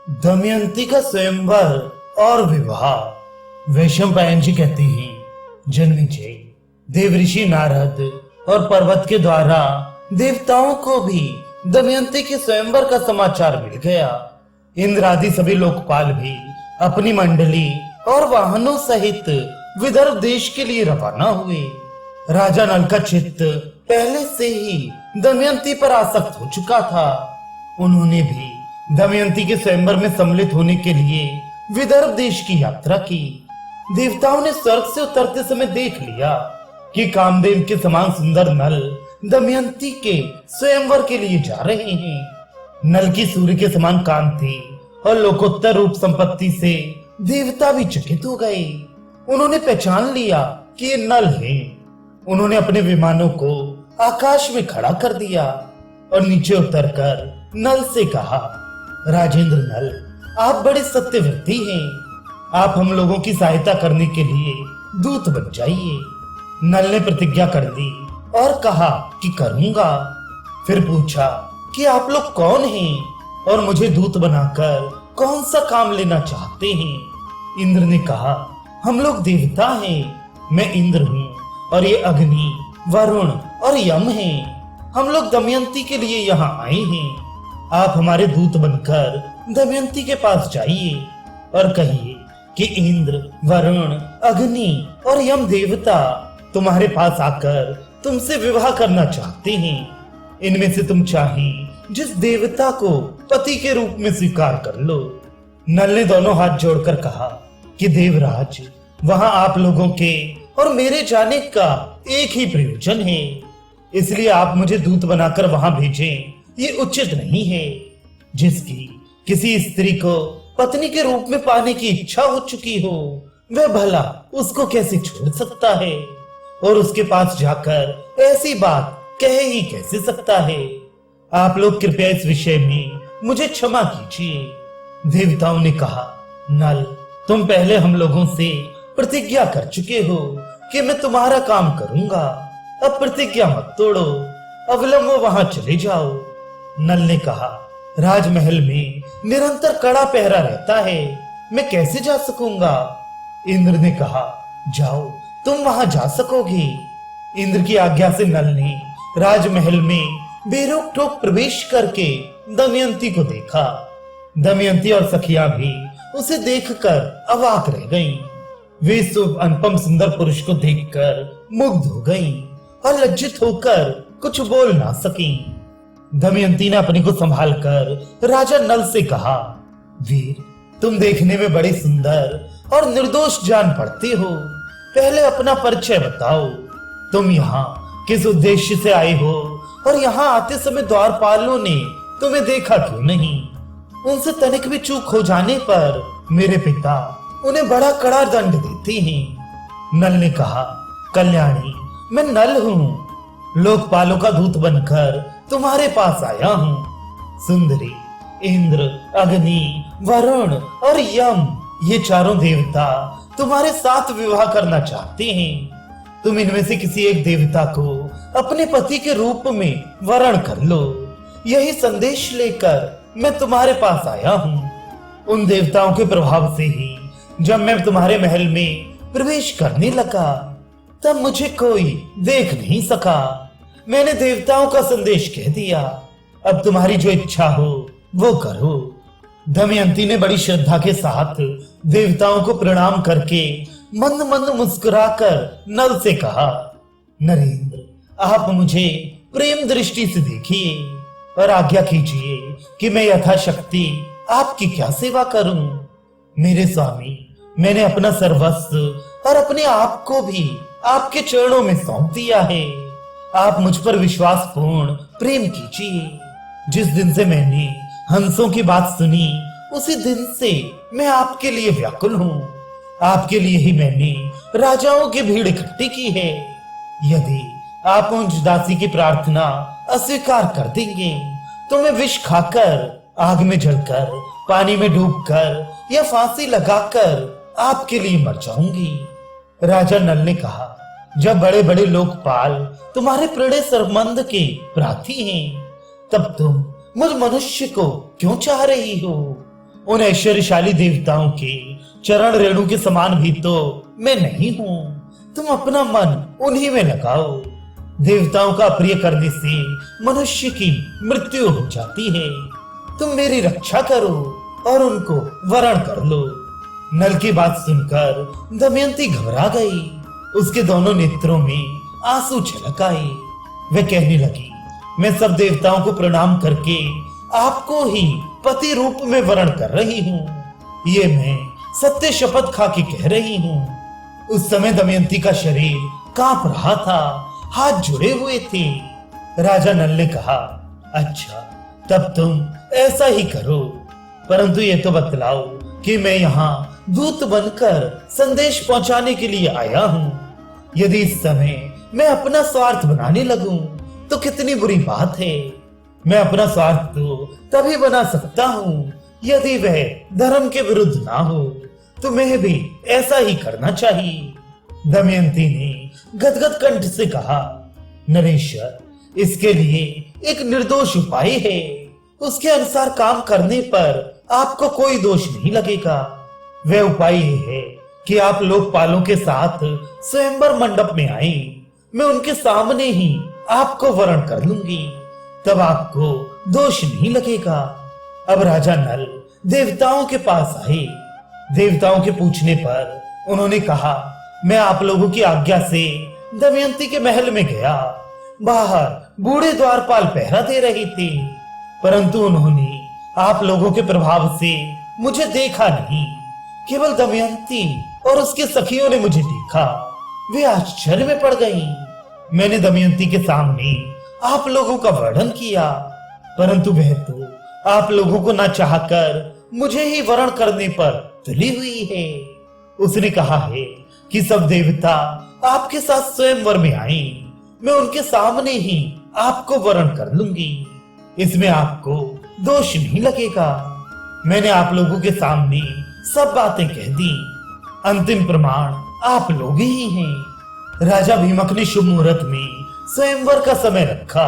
दमयंती का स्वयंवर और विवाह। वैशंपायन जी कहते हैं, जन्मेजय, देवऋषि नारद और पर्वत के द्वारा देवताओं को भी दमयंती के स्वयंवर का समाचार मिल गया। इंद्र आदि सभी लोकपाल भी अपनी मंडली और वाहनों सहित विदर्भ देश के लिए रवाना हुए। राजा नल का चित्त पहले से ही दमयंती पर आसक्त हो चुका था। उन्होंने भी दमयंती के स्वयंवर में सम्मिलित होने के लिए विदर्भ देश की यात्रा की। देवताओं ने स्वर्ग से उतरते समय देख लिया कि कामदेव के समान सुंदर नल दमयंती के स्वयंवर के लिए जा रहे हैं। नल की सूर्य के समान कांति और लोकोत्तर रूप संपत्ति से देवता भी चकित हो गए। उन्होंने पहचान लिया कि ये नल है। उन्होंने अपने विमानों को आकाश में खड़ा कर दिया और नीचे उतरकर नल से कहा, राजेंद्र नल, आप बड़े सत्यव्रती हैं। आप हम लोगों की सहायता करने के लिए दूत बन जाइए। नल ने प्रतिज्ञा कर दी और कहा कि करूंगा। फिर पूछा कि आप लोग कौन हैं और मुझे दूत बनाकर कौन सा काम लेना चाहते हैं। इंद्र ने कहा, हम लोग देवता हैं। मैं इंद्र हूँ और ये अग्नि, वरुण और यम हैं। हम लोग दमयंती के लिए यहाँ आए हैं। आप हमारे दूत बनकर दमयंती के पास जाइए और कहिए कि इंद्र, वरुण, अग्नि और यम देवता तुम्हारे पास आकर तुमसे विवाह करना चाहते हैं। इनमें से तुम चाहें जिस देवता को पति के रूप में स्वीकार कर लो। नल ने दोनों हाथ जोड़कर कहा कि देवराज, वहां आप लोगों के और मेरे जाने का एक ही प्रयोजन है, इसलिए आप मुझे दूत बनाकर वहां भेजें। ये उचित नहीं है। जिसकी किसी स्त्री को पत्नी के रूप में पाने की इच्छा हो चुकी हो, वह भला उसको कैसे छोड़ सकता है और उसके पास जाकर ऐसी बात कह ही कैसे सकता है। आप लोग कृपया इस विषय में मुझे क्षमा कीजिए। देवताओं ने कहा, नल, तुम पहले हम लोगों से प्रतिज्ञा कर चुके हो कि मैं तुम्हारा काम करूंगा। अब प्रतिज्ञा मत तोड़ो, अविलंब वहां चले जाओ। नल ने कहा, राजमहल में निरंतर कड़ा पहरा रहता है, मैं कैसे जा सकूंगा। इंद्र ने कहा, जाओ, तुम वहां जा सकोगे। इंद्र की आज्ञा से नल ने राजमहल में बेरोक टोक प्रवेश करके दमयंती को देखा। दमयंती और सखियां भी उसे देखकर अवाक रह गईं। वे इस अनुपम सुंदर पुरुष को देखकर मुग्ध हो गईं और लज्जित होकर कुछ बोल ना सकीं। दमयंती ने अपने को संभालकर राजा नल से कहा, वीर, तुम देखने में बड़े सुंदर और निर्दोष जान पड़ते हो। पहले अपना परिचय बताओ। तुम यहाँ किस उद्देश्य से आए हो और यहाँ आते समय द्वारपालों ने तुम्हें देखा क्यों नहीं। उनसे तनिक भी चूक हो जाने पर मेरे पिता उन्हें बड़ा कड़ा दंड देते हैं। नल ने कहा, कल्याणी, मैं नल हूँ, लोकपालों का दूत बनकर तुम्हारे पास आया हूँ। सुंदरी, इंद्र, अग्नि, वरुण और यम, ये चारों देवता तुम्हारे साथ विवाह करना चाहते हैं। तुम इनमें से किसी एक देवता को अपने पति के रूप में वरण कर लो। यही संदेश लेकर मैं तुम्हारे पास आया हूँ। उन देवताओं के प्रभाव से ही जब मैं तुम्हारे महल में प्रवेश करने लगा, तब मुझे कोई देख नहीं सका। मैंने देवताओं का संदेश कह दिया। अब तुम्हारी जो इच्छा हो वो करो। दमयंती ने बड़ी श्रद्धा के साथ देवताओं को प्रणाम करके मंद मंद मुस्कुराकर नल से कहा, नरेंद्र, आप मुझे प्रेम दृष्टि से देखिए और आज्ञा कीजिए कि मैं यथाशक्ति आपकी क्या सेवा करूं। मेरे स्वामी, मैंने अपना सर्वस्व और अपने आप को भी आपके चरणों में सौंप दिया है। आप मुझ पर विश्वास पूर्ण प्रेम कीजिए। जिस दिन से मैंने हंसों की बात सुनी, उसी दिन से मैं आपके लिए व्याकुल हूँ। आपके लिए ही मैंने राजाओं की भीड़ इकट्ठी की है। यदि आप उन दासी की प्रार्थना अस्वीकार कर देंगे तो मैं विष खाकर, आग में जलकर, पानी में डूबकर या फांसी लगाकर आपके लिए मर जाऊंगी। राजा नल ने कहा, जब बड़े बड़े लोकपाल तुम्हारे प्रणय संबंध के प्रार्थी हैं, तब तुम मुझ मनुष्य को क्यों चाह रही हो। उन ऐश्वर्यशाली देवताओं के चरण रेणु के समान भी तो मैं नहीं हूँ। तुम अपना मन उन्हीं में लगाओ। देवताओं का प्रिय करने से मनुष्य की मृत्यु हो जाती है। तुम मेरी रक्षा करो और उनको वरण कर लो। नल की बात सुनकर दमयंती घबरा गई। उसके दोनों नेत्रों में आंसू छलक आए। वह कहने लगी, मैं सब देवताओं को प्रणाम करके आपको ही पति रूप में वरण कर रही हूँ। ये मैं सत्य शपथ खा के कह रही हूँ। उस समय दमयंती का शरीर कांप रहा था, हाथ जुड़े हुए थे। राजा नल ने कहा, अच्छा तब तुम ऐसा ही करो, परंतु ये तो बतलाओ कि मैं यहाँ दूत बनकर संदेश पहुंचाने के लिए आया हूँ। यदि इस समय मैं अपना स्वार्थ बनाने लगूं तो कितनी बुरी बात है। मैं अपना स्वार्थ तो तभी बना सकता हूँ यदि वह धर्म के विरुद्ध ना हो। तुम्हें भी ऐसा ही करना चाहिए। दमयंती ने गदगद कंठ से कहा, नरेश्वर, इसके लिए एक निर्दोष उपाय है। उसके अनुसार काम करने पर आपको कोई दोष नहीं लगेगा। वह उपाय है कि आप लोकपालों के साथ स्वयंवर मंडप में आए। मैं उनके सामने ही आपको वरण कर लूंगी, तब आपको दोष नहीं लगेगा। अब राजा नल देवताओं के पास आए। देवताओं के पूछने पर उन्होंने कहा, मैं आप लोगों की आज्ञा से दमयंती के महल में गया। बाहर बूढ़े द्वारपाल पहरा दे रहे थे, परंतु उन्होंने आप लोगों के प्रभाव से मुझे देखा नहीं। केवल दमयंती और उसके सखियों ने मुझे देखा। वे आश्चर्य में पड़ गईं। मैंने दमयंती के सामने आप लोगों का वर्णन किया, परंतु वह तो आप लोगों को न चाहकर मुझे ही वरण करने पर तुली हुई है। उसने कहा है कि सब देवता आपके साथ स्वयंवर में आए। मैं उनके सामने ही आपको वरण कर लूंगी। इसमें आपको दोष नहीं लगेगा। मैंने आप लोगों के सामने सब बातें कह दी। अंतिम प्रमाण आप लोग ही हैं। राजा भीमक ने शुभ मुहूर्त में स्वयंवर का समय रखा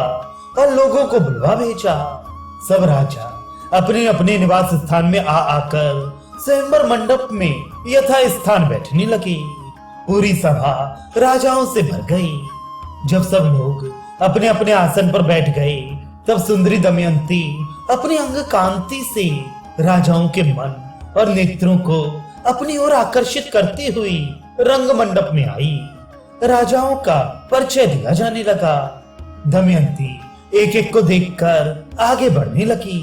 और लोगों को बुलवा भेजा। सब राजा अपने अपने निवास स्थान में आकर स्वयंवर मंडप में यथा स्थान बैठने लगे। पूरी सभा राजाओं से भर गई। जब सब लोग अपने अपने आसन पर बैठ गए, तब सुंदरी दमयंती अपनी अंग कांति से राजाओं के मन और नेत्रों को अपनी ओर आकर्षित करती हुई रंग मंडप में आई। राजाओं का परिचय दिया जाने लगा। दमयंती एक एक को देखकर आगे बढ़ने लगी।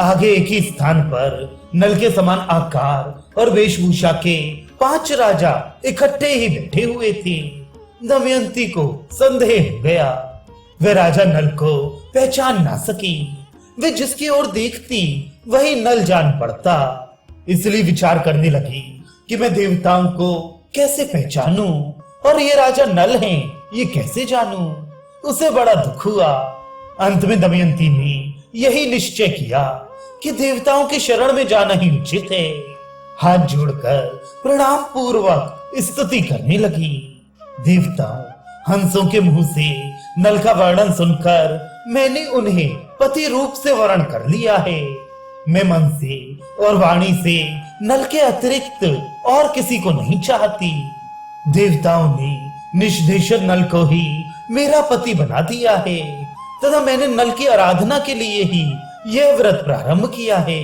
आगे एक ही स्थान पर नल के समान आकार और वेशभूषा के 5 राजा इकट्ठे ही बैठे हुए थे। दमयंती को संदेह हो गया। वे राजा नल को पहचान ना सकी। वे जिसकी ओर देखती वही नल जान पड़ता। इसलिए विचार करने लगी कि मैं देवताओं को कैसे पहचानूं और ये राजा नल हैं, ये कैसे जानूं। उसे बड़ा दुख हुआ। अंत में दमयंती ने यही निश्चय किया कि देवताओं की शरण में जाना ही उचित है। हाथ जोड़कर प्रणाम पूर्वक स्तुति करने लगी। देवताओं, हंसों के मुंह से नल का वर्णन सुनकर मैंने उन्हें पति रूप से वर्ण कर लिया है। मैं मन से और वाणी से नल के अतिरिक्त और किसी को नहीं चाहती। देवताओं ने निष्देशर नल को ही मेरा पति बना दिया है तथा मैंने नल की आराधना के लिए ही यह व्रत प्रारंभ किया है।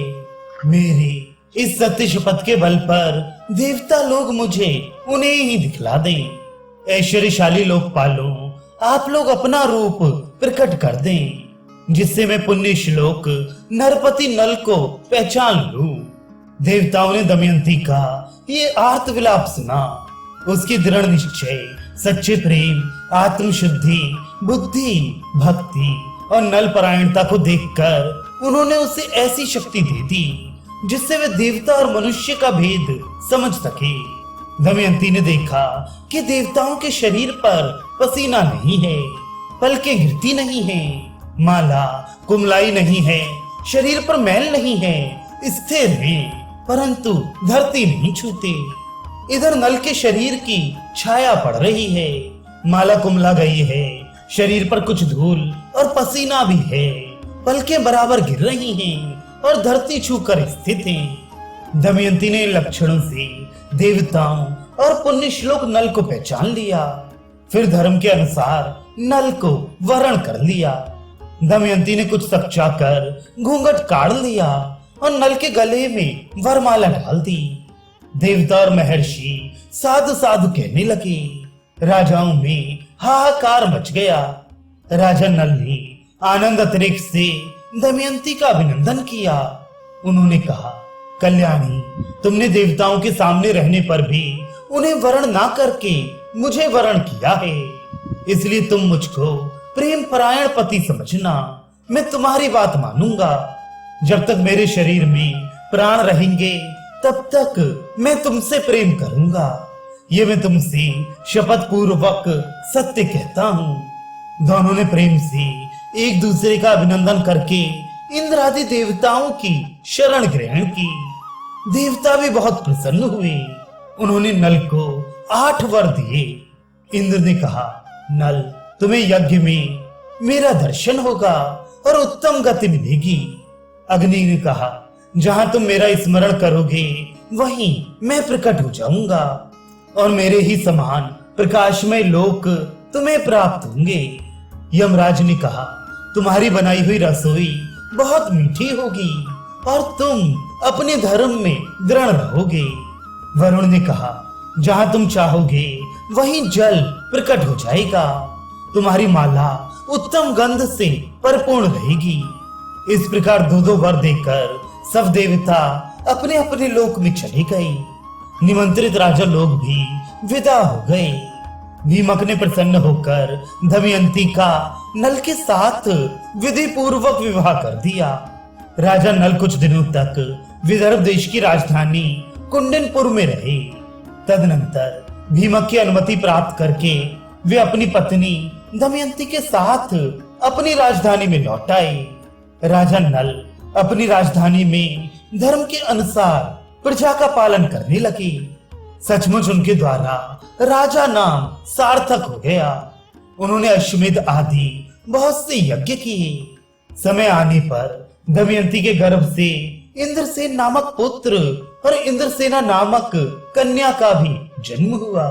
मेरे इस सत्य शपथ के बल पर देवता लोग मुझे उन्हें ही दिखला दें। ऐश्वर्यशाली लोकपालों, आप लोग अपना रूप प्रकट कर दें, जिससे मैं पुण्य श्लोक नरपति नल को पहचान लूं। देवताओं ने दमयंती का ये आर्त विलाप सुना। उसकी दृढ़ निश्चय, सच्चे प्रेम, आत्मशुद्धि, बुद्धि, भक्ति और नल परायणता को देखकर उन्होंने उसे ऐसी शक्ति दे दी जिससे वे देवता और मनुष्य का भेद समझ सके। दमयंती ने देखा कि देवताओं के शरीर पर पसीना नहीं है, पलकें गिरती नहीं है, माला कुमलाई नहीं है, शरीर पर मैल नहीं है, स्थिर है, परंतु धरती नहीं छूते। इधर नल के शरीर की छाया पड़ रही है, माला कुमला गई है, शरीर पर कुछ धूल और पसीना भी है, पलकें बराबर गिर रही हैं और धरती छूकर स्थित हैं। दमयंती ने लक्षणों से देवताओं और पुण्य श्लोक नल को पहचान लिया। फिर धर्म के अनुसार नल को वरण कर लिया। दमयंती ने कुछ सच्चा कर घूंघट काढ़ लिया और नल के गले में वरमाला डाल दी। देवता और महर्षि साधु साधु कहने लगे। राजाओं में हाहाकार मच गया। राजा नल ने आनंद अतिरिक्त से दमयंती का अभिनंदन किया। उन्होंने कहा, कल्याणी, तुमने देवताओं के सामने रहने पर भी उन्हें वरण ना करके मुझे वरण किया है, इसलिए तुम मुझको प्रेम परायण पति समझना। मैं तुम्हारी बात मानूंगा। जब तक मेरे शरीर में प्राण रहेंगे तब तक मैं तुमसे प्रेम करूंगा। ये मैं तुमसे शपथ पूर्वक सत्य कहता हूँ। दोनों ने प्रेम से एक दूसरे का अभिनंदन करके इंद्र आदि देवताओं की शरण ग्रहण की। देवता भी बहुत प्रसन्न हुए। उन्होंने नल को 8 वर दिए। इंद्र ने कहा, नल, तुम्हें यज्ञ में मेरा दर्शन होगा और उत्तम गति मिलेगी। अग्नि ने कहा, जहां तुम मेरा स्मरण करोगे वहीं मैं प्रकट हो जाऊंगा और मेरे ही समान प्रकाशमय लोक तुम्हें प्राप्त होंगे। यमराज ने कहा, तुम्हारी बनाई हुई रसोई बहुत मीठी होगी और तुम अपने धर्म में दृढ़ रहोगे। वरुण ने कहा, जहां तुम चाहोगे वहीं जल प्रकट हो जाएगा। तुम्हारी माला उत्तम गंध से परिपूर्ण रहेगी। इस प्रकार 2-2 वर देकर सब देवता अपने अपने लोक में चले गए। निमंत्रित राजा लोग भी विदा हो गए। भीमक ने प्रसन्न होकर दमयंती का नल के साथ विधि पूर्वक विवाह कर दिया। राजा नल कुछ दिनों तक विदर्भ देश की राजधानी कुंडनपुर में रहे। तदनंतर भीमक की अनुमति प्राप्त करके वे अपनी पत्नी दमयंती के साथ अपनी राजधानी में लौट आए। राजा नल अपनी राजधानी में धर्म के अनुसार प्रजा का पालन करने लगे। सचमुच उनके द्वारा राजा नाम सार्थक हो गया। उन्होंने अश्वमेध आदि बहुत से यज्ञ किए। समय आने पर दमयंती के गर्भ से इंद्रसेन नामक पुत्र और इंद्रसेना नामक कन्या का भी जन्म हुआ।